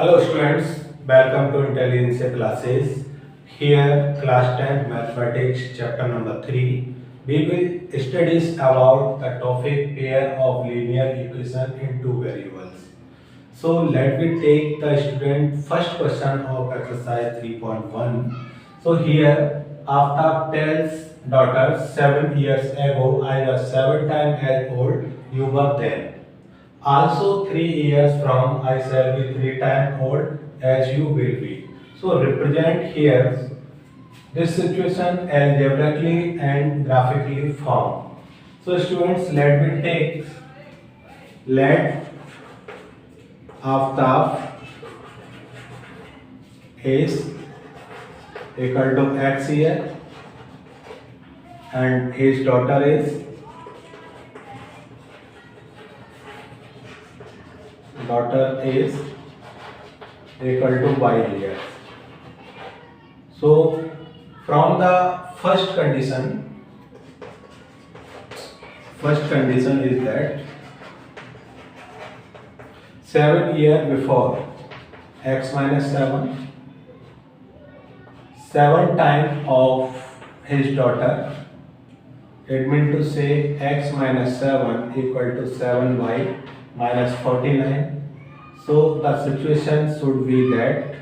Hello students, welcome to Intelligence classes. Here class 10 mathematics chapter number 3. We will study about the topic pair of linear equation in two variables. So let me take the student first question of exercise 3.1. So here Aftab tells daughter 7 years ago I was 7 times as old you were then. Also 3 years from I shall be 3 times old as you will be. So represent here this situation algebraically and graphically form. So students, let Aftab is equal to x here and his daughter is equal to y here. So from the first condition is that 7 years before x minus 7 times of his daughter, it means to say x minus 7 equal to 7y minus 49. So the situation should be that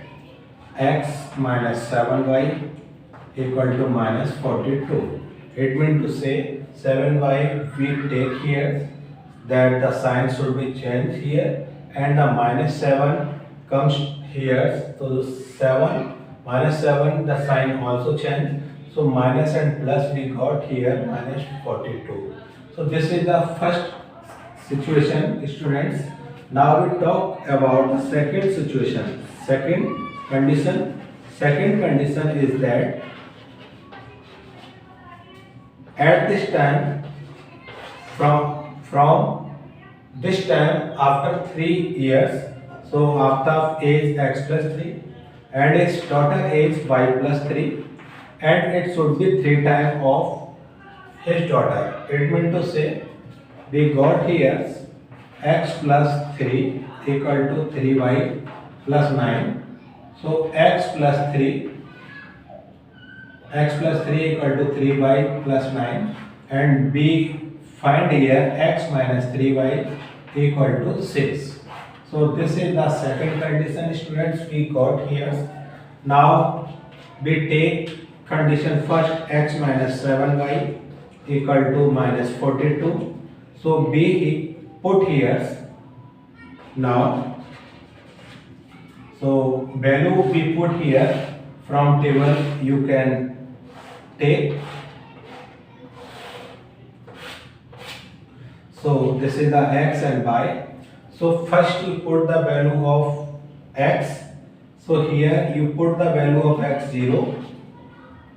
x minus 7y equal to minus 42. It means to say 7y we take here, that the sign should be changed here, and the minus 7 comes here. So 7 minus 7 the sign also changed. So minus and plus we got here minus 42. So this is the first situation, students. Now we talk about the second situation. Second condition is that at this time, from this time after 3 years, so after age x plus 3 and his daughter age y plus 3, and it should be 3 times of his daughter. It means to say we got here x plus 3 equal to 3y plus 9. So x plus 3 equal to 3y plus 9, and we find here x minus 3y equal to 6. So this is the second condition, students, we got here. Now we take condition first, x minus 7y equal to minus 42. So we put here now. So value we put here from table you can take. So this is the x and y. So first you put the value of x. So here you put the value of x 0.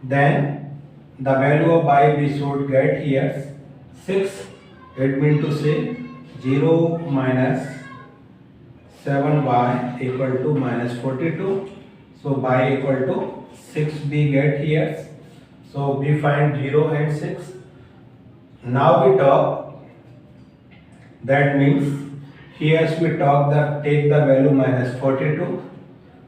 Then the value of y we should get here 6. It means to say 0 minus 7y equal to minus 42. So y equal to 6 we get here. So we find 0 and 6. Now we talk, that means here we talk take the value minus 42,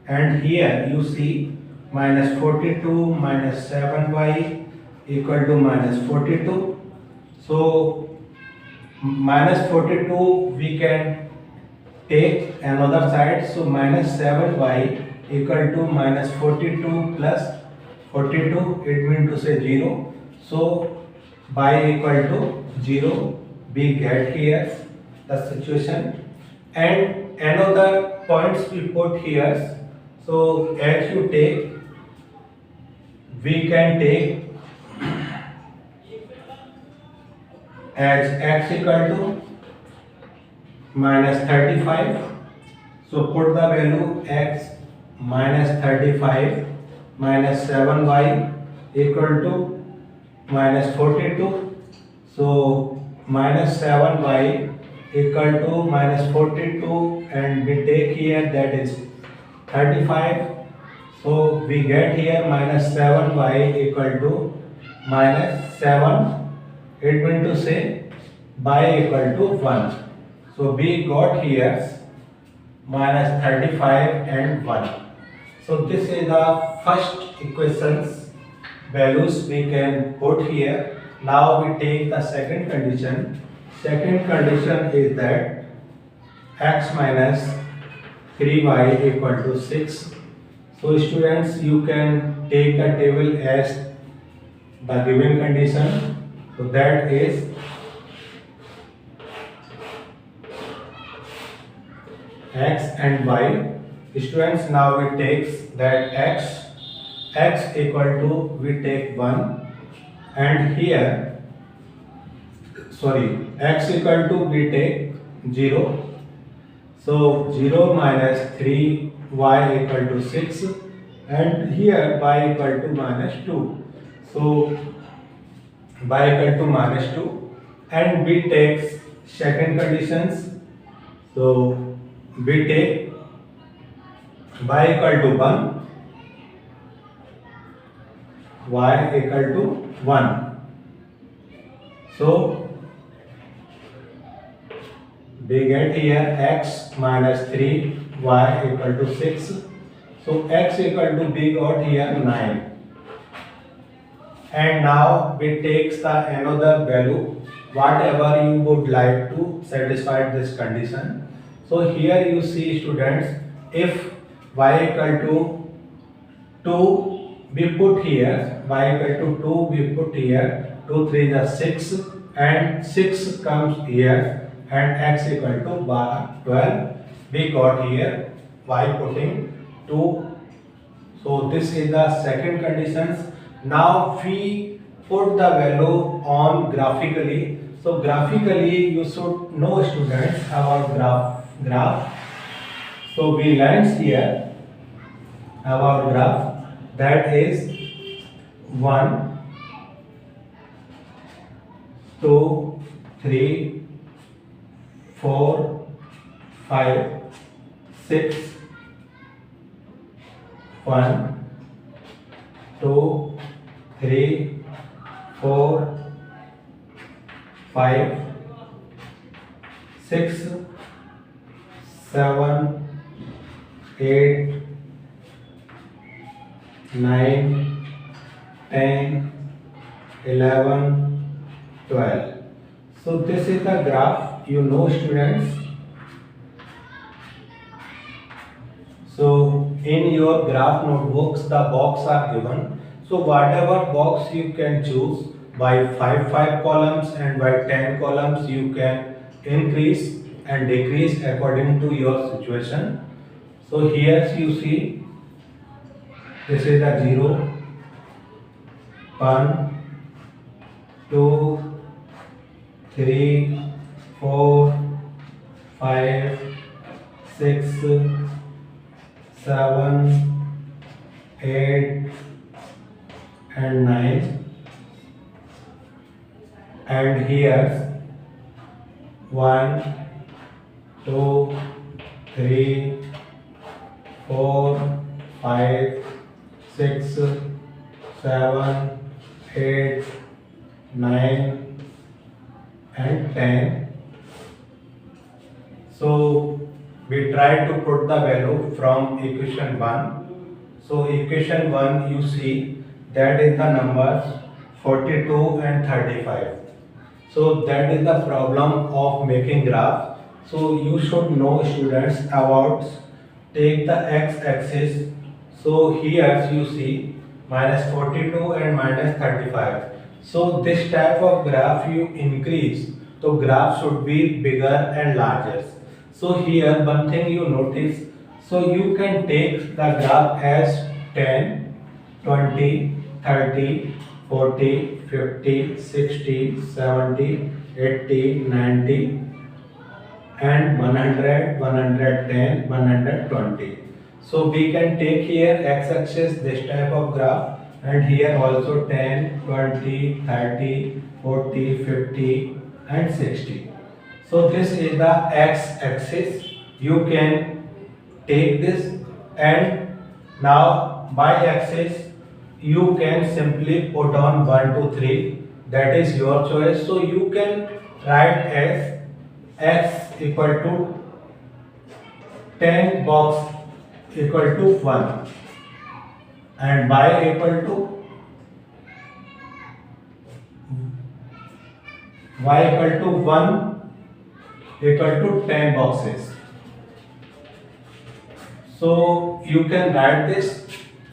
and here you see minus 42 minus 7y equal to minus 42. So minus 42 we can take another side. So minus 7y equal to minus 42 plus 42, it means to say 0. So y equal to 0 we get here the situation, and another points we put here. So as you take, we can take as x equal to minus 35. So put the value x minus 35 minus 7y equal to minus 42. So minus 7y equal to minus 42, and we take here that is 35. So we get here minus 7y equal to minus 7. It means to say y equal to 1. So we got here minus 35 and 1. So this is the first equations values we can put here. Now we take the second condition. Second condition is that x minus 3y equal to 6. So students, you can take the table as the given condition. So that is x and y. Students, now we take that x equal to, we take 1, and here x equal to, we take 0. So 0 minus 3 y equal to 6, and here y equal to minus 2. So y equal to minus 2, and we take second conditions. So we take y equal to 1, y equal to 1. So we get here x minus 3 y equal to 6. So x equal to, we got here 9. And now we take the another value, whatever you would like to satisfy this condition. So here you see students, if y equal to 2, we put here, y equal to 2, we put here, 2 3 is 6, and 6 comes here, and x equal to 12. We got here y putting 2. So this is the second conditions. Now we put the value on graphically. So graphically you should know students about graph. So we learned here about graph, that is 1 2 3 4 5 6 1 2 3 4 5 6 7 8 9 10 11 12. So this is the graph, you know students. So in your graph notebooks, the box are given. So whatever box you can choose, by 5 columns and by 10 columns you can increase and decrease according to your situation. So here you see, this is the 0, 1 2 3 4 5 6 7 8 and 9, and here 1 2 3 4 5 6 7 8 9 and 10. So we try to put the value from equation 1. So equation 1 you see, that is the numbers 42 and 35. So that is the problem of making graph. So you should know students about, take the x-axis. So here you see minus 42 and minus 35. So this type of graph you increase, so graph should be bigger and larger. So here one thing you notice, so you can take the graph as 10, 20, 30, 40, 50, 60, 70, 80, 90 and 100, 110, 120. So we can take here x-axis this type of graph, and here also 10, 20, 30, 40, 50 and 60. So this is the x-axis. You can take this, and now y-axis you can simply put on 1, 2, 3. That is your choice. So you can write as x equal to 10 box equal to 1 and y equal to 1 equal to 10 boxes. So you can write this.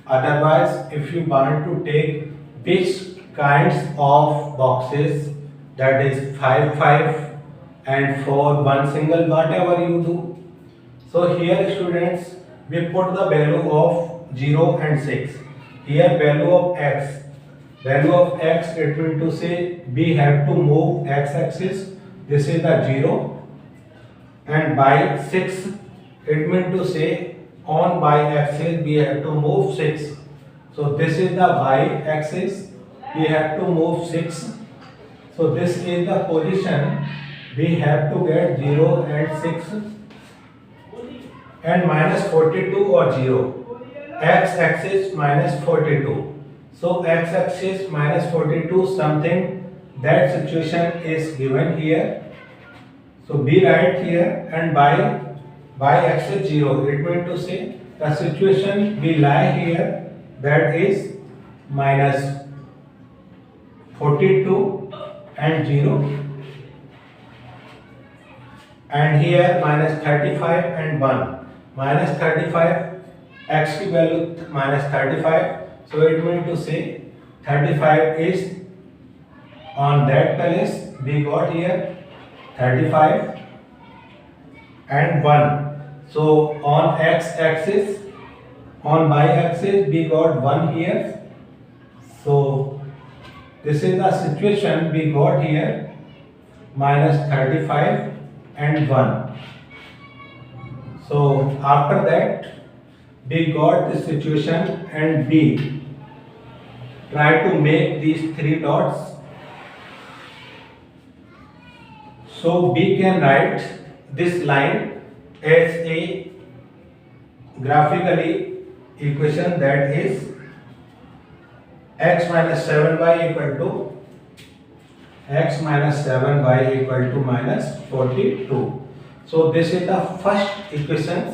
Otherwise, if you want to take which kinds of boxes, that is 5 5 and 4 1 single, whatever you do. So here students, we put the value of 0 and 6. Here value of x. Value of x, it means to say we have to move x axis. This is the 0. And by 6, it means to say on y axis we have to move 6. So this is the y axis. We have to move 6. So this is the position. We have to get 0 and 6 and minus 42 or 0. X axis minus 42. So x axis minus 42 something, that situation is given here. So we write here, and by y axis 0. It means to say the situation we lie here, that is minus 42 and 0. And here minus 35 and 1. Minus 35, x की value minus 35. So it means to say 35 is on that place. We got here 35 and 1. So on x axis, on y axis we got 1 here. So this is the situation we got here, minus 35 and 1. So after that we got this situation, and we try to make these 3 dots. So we can write this line as a graphically equation, that is x minus 7y equal to minus 42. So this is the first equation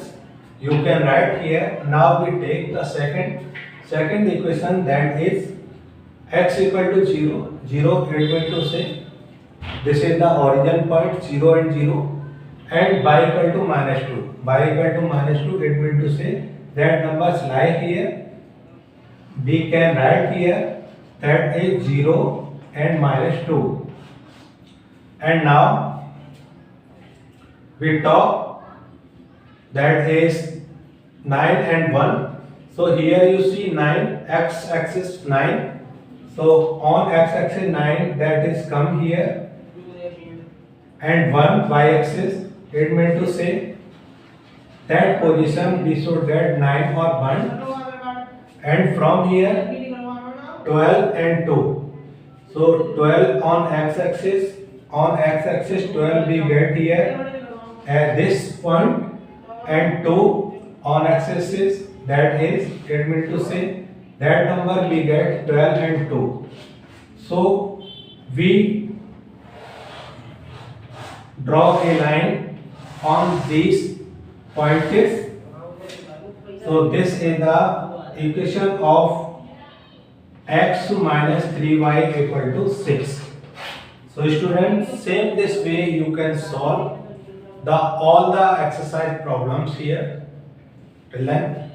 you can write here. Now we take the second equation, that is x equal to 0. 0 it means to say this is the origin point, 0 and 0, and y equal to minus 2. Y equal to minus 2, it means to say that numbers lie here. We can write here that is 0 and minus 2. And now we talk that is 9 and 1. So here you see 9, x axis 9. So on x axis 9, that is come here, and 1 y axis, it meant to say that position we should get 9 or 1, and from here 12 and 2. So 12 on x axis, 12 we get here at this point, and 2 on x-axis, that is, it means to say that number we get 12 and 2. So we draw a line on these points. So this is the equation of x minus 3y equal to 6. So students, same this way you can solve all the exercise problems here. Till then.